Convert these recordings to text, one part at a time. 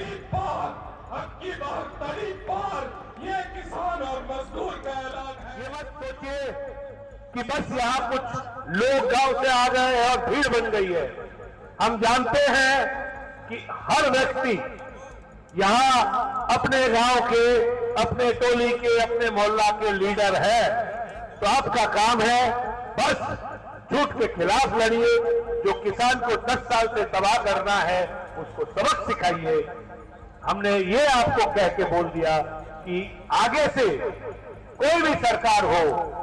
तड़ी पार, अब की बार तड़ी पार, ये किसान और मजदूर का ऐलान है। ये मत सोचिए कि बस यहाँ कुछ लोग गांव से आ गए हैं और भीड़ बन गई है। हम जानते हैं कि हर व्यक्ति यहाँ अपने गांव के, अपने टोली के, अपने मोहल्ला के लीडर है। तो आपका काम है बस झूठ के खिलाफ लड़िए। जो किसान को 10 साल से तबाह करना है उसको सबक सिखाइए। हमने ये आपको कह के बोल दिया कि आगे से कोई भी सरकार हो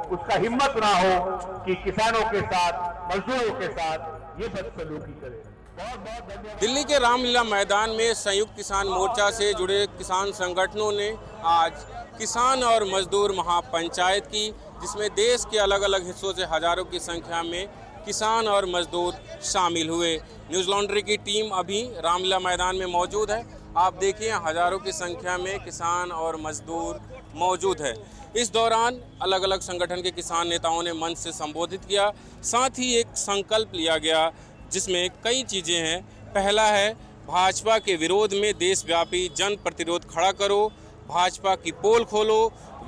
उसका हिम्मत ना हो कि किसानों के साथ, मजदूरों के साथ ये बदसलूकी करे। बहुत बहुत धन्यवाद। दिल्ली के रामलीला मैदान में संयुक्त किसान मोर्चा से जुड़े किसान संगठनों ने आज किसान और मजदूर महापंचायत की, जिसमें देश के अलग अलग हिस्सों से हजारों की संख्या में किसान और मजदूर शामिल हुए। न्यूज़ लॉन्ड्री की टीम अभी रामलीला मैदान में मौजूद है। आप देखिए हजारों की संख्या में किसान और मजदूर मौजूद है। इस दौरान अलग अलग संगठन के किसान नेताओं ने मंच से संबोधित किया। साथ ही एक संकल्प लिया गया जिसमें कई चीज़ें हैं। पहला है भाजपा के विरोध में देशव्यापी जन प्रतिरोध खड़ा करो, भाजपा की पोल खोलो,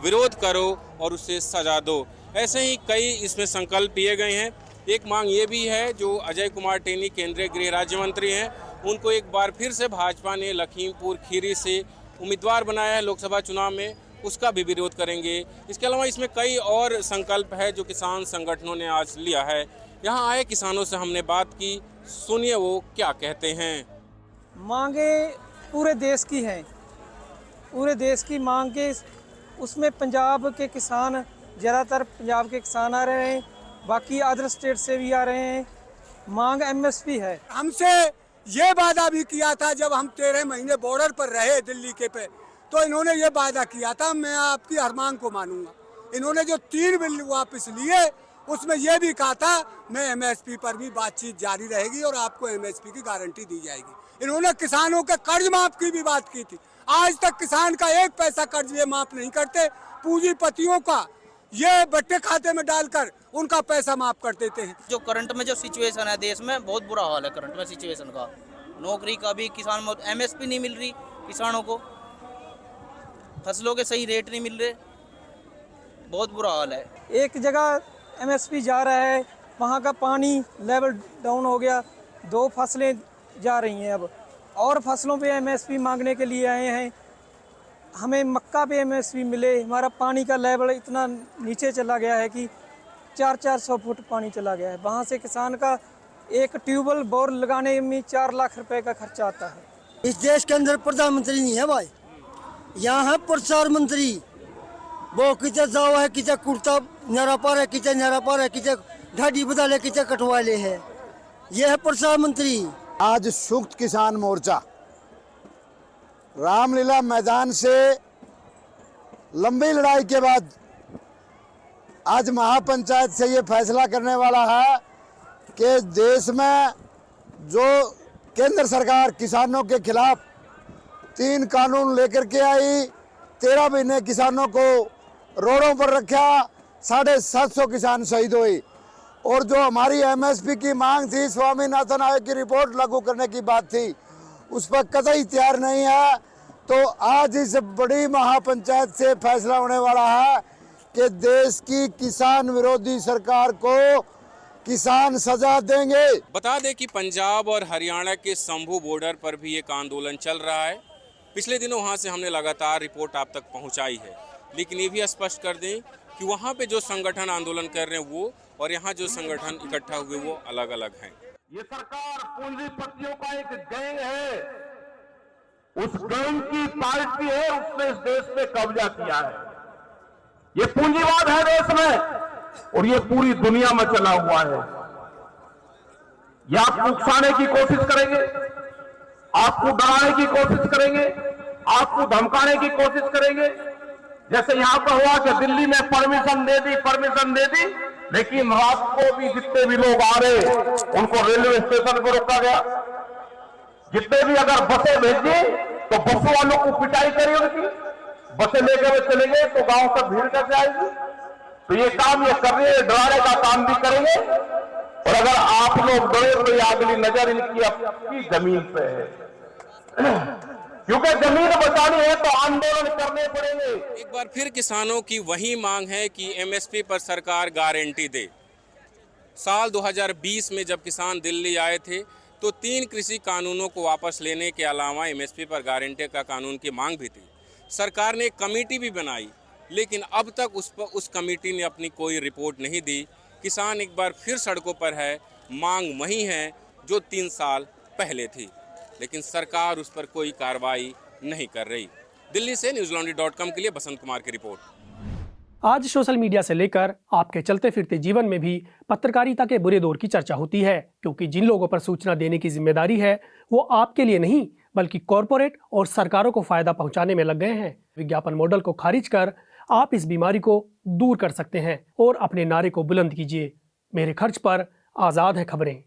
विरोध करो और उसे सजा दो। ऐसे ही कई इसमें संकल्प लिए गए हैं। एक मांग ये भी है, जो अजय कुमार टेनी केंद्रीय गृह राज्य मंत्री हैं, उनको एक बार फिर से भाजपा ने लखीमपुर खीरी से उम्मीदवार बनाया है लोकसभा चुनाव में, उसका भी विरोध करेंगे। इसके अलावा इसमें कई और संकल्प है जो किसान संगठनों ने आज लिया है। यहाँ आए किसानों से हमने बात की, सुनिए वो क्या कहते हैं। मांगे पूरे देश की हैं, पूरे देश की मांग के, उसमें पंजाब के किसान, ज़्यादातर पंजाब के किसान आ रहे हैं, बाकी अदर स्टेट से भी आ रहे हैं। मांग एमएसपी है। हमसे ये वादा भी किया था जब हम 13 महीने बॉर्डर पर रहे दिल्ली के पे, तो इन्होंने ये वादा किया था मैं आपकी हर मांग को मानूंगा। इन्होंने जो 3 बिल वापस लिए उसमें यह भी कहा था मैं एमएसपी पर भी बातचीत जारी रहेगी और आपको एमएसपी की गारंटी दी जाएगी। इन्होंने किसानों के कर्ज माफ की भी बात की थी। आज तक किसान का 1 पैसा कर्ज ये माफ नहीं करते। पूंजीपतियों का ये बट्टे खाते में डालकर उनका पैसा माफ कर देते हैं। जो करंट में जो सिचुएशन है देश में, बहुत बुरा हाल है करंट में सिचुएशन का। नौकरी का भी किसान, एमएसपी नहीं मिल रही किसानों को, फसलों के सही रेट नहीं मिल रहे, बहुत बुरा हाल है। एक जगह एमएसपी जा रहा है, वहाँ का पानी लेवल डाउन हो गया, 2 फसलें जा रही हैं अब, और फसलों पे एमएसपी मांगने के लिए आए हैं। हमें मक्का पे एमएसपी मिले। हमारा पानी का लेवल इतना नीचे चला गया है कि 400-400 फुट पानी चला गया है। वहाँ से किसान का एक ट्यूबवेल बोर लगाने में 4 लाख रुपए का खर्चा आता है। इस देश के अंदर प्रधानमंत्री नहीं है भाई, यहाँ है प्रचार मंत्री। वो किचे जाओ है, किचे कुर्ता न्यारा पर है, किचे न्यारा पर है, किचे ढाडी बदल है, किचे कटवाले है। ये है प्रचार मंत्री। आज संयुक्त किसान मोर्चा रामलीला मैदान से लंबी लड़ाई के बाद आज महापंचायत से ये फैसला करने वाला है कि देश में जो केंद्र सरकार किसानों के खिलाफ 3 कानून लेकर के आई, 13 महीने किसानों को रोडों पर रखा, 750 किसान शहीद हुए, और जो हमारी एमएसपी की मांग थी, स्वामीनाथन आयोग की रिपोर्ट लागू करने की बात थी, उस पर कतई तैयार नहीं है। तो आज इस बड़ी महापंचायत से फैसला होने वाला है कि देश की किसान विरोधी सरकार को किसान सजा देंगे। बता दें कि पंजाब और हरियाणा के संभू बॉर्डर पर भी एक आंदोलन चल रहा है। पिछले दिनों वहां से हमने लगातार रिपोर्ट आप तक पहुंचाई है, लेकिन ये भी स्पष्ट कर दें कि वहां पे जो संगठन आंदोलन कर रहे हैं वो, और यहाँ जो संगठन इकट्ठा हुए वो अलग अलग हैं। ये सरकार पूंजीपतियों का एक गैंग है, उस गैंग की पार्टी है, उसने इस देश पे कब्जा किया है। ये पूंजीवाद है देश में और ये पूरी दुनिया में चला हुआ है। ये आपको उकसाने की कोशिश करेंगे, आपको डराने की कोशिश करेंगे, आपको धमकाने की कोशिश करेंगे। जैसे यहां पर हुआ कि दिल्ली में परमिशन दे दी, लेकिन रात को भी जितने भी लोग आ रहे उनको रेलवे स्टेशन पर रोका गया। जितने भी अगर बसें भेजी तो बसों वालों को पिटाई करी उनकी, बसें लेकर वे चले गए तो गांव तक भीड़ कैसे आएगी। तो ये काम ये कर रहे हैं, डराने का काम भी करेंगे। और अगर आप लोग डरे तो ये अगली नजर इनकी अपनी जमीन पे है। क्योंकि जमीन बचानी है तो आंदोलन करने पड़ेंगे। एक बार फिर किसानों की वही मांग है कि एमएसपी पर सरकार गारंटी दे। साल 2020 में जब किसान दिल्ली आए थे तो 3 कृषि कानूनों को वापस लेने के अलावा एमएसपी पर गारंटी का कानून की मांग भी थी। सरकार ने एक कमेटी भी बनाई, लेकिन अब तक उस कमेटी ने अपनी कोई रिपोर्ट नहीं दी। किसान एक बार फिर सड़कों पर है, मांग वही है जो 3 साल पहले थी, लेकिन सरकार उस पर कोई कार्रवाई नहीं कर रही। दिल्ली से newslaundry.com के लिए बसंत कुमार की रिपोर्ट। आज सोशल मीडिया से लेकर आपके चलते फिरते जीवन में भी पत्रकारिता के बुरे दौर की चर्चा होती है, क्योंकि जिन लोगों पर सूचना देने की जिम्मेदारी है वो आपके लिए नहीं बल्कि कॉरपोरेट और सरकारों को फायदा पहुंचाने में लग गए हैं। विज्ञापन मॉडल को खारिज कर आप इस बीमारी को दूर कर सकते हैं और अपने नारे को बुलंद कीजिए। मेरे खर्च पर आज़ाद है खबरें।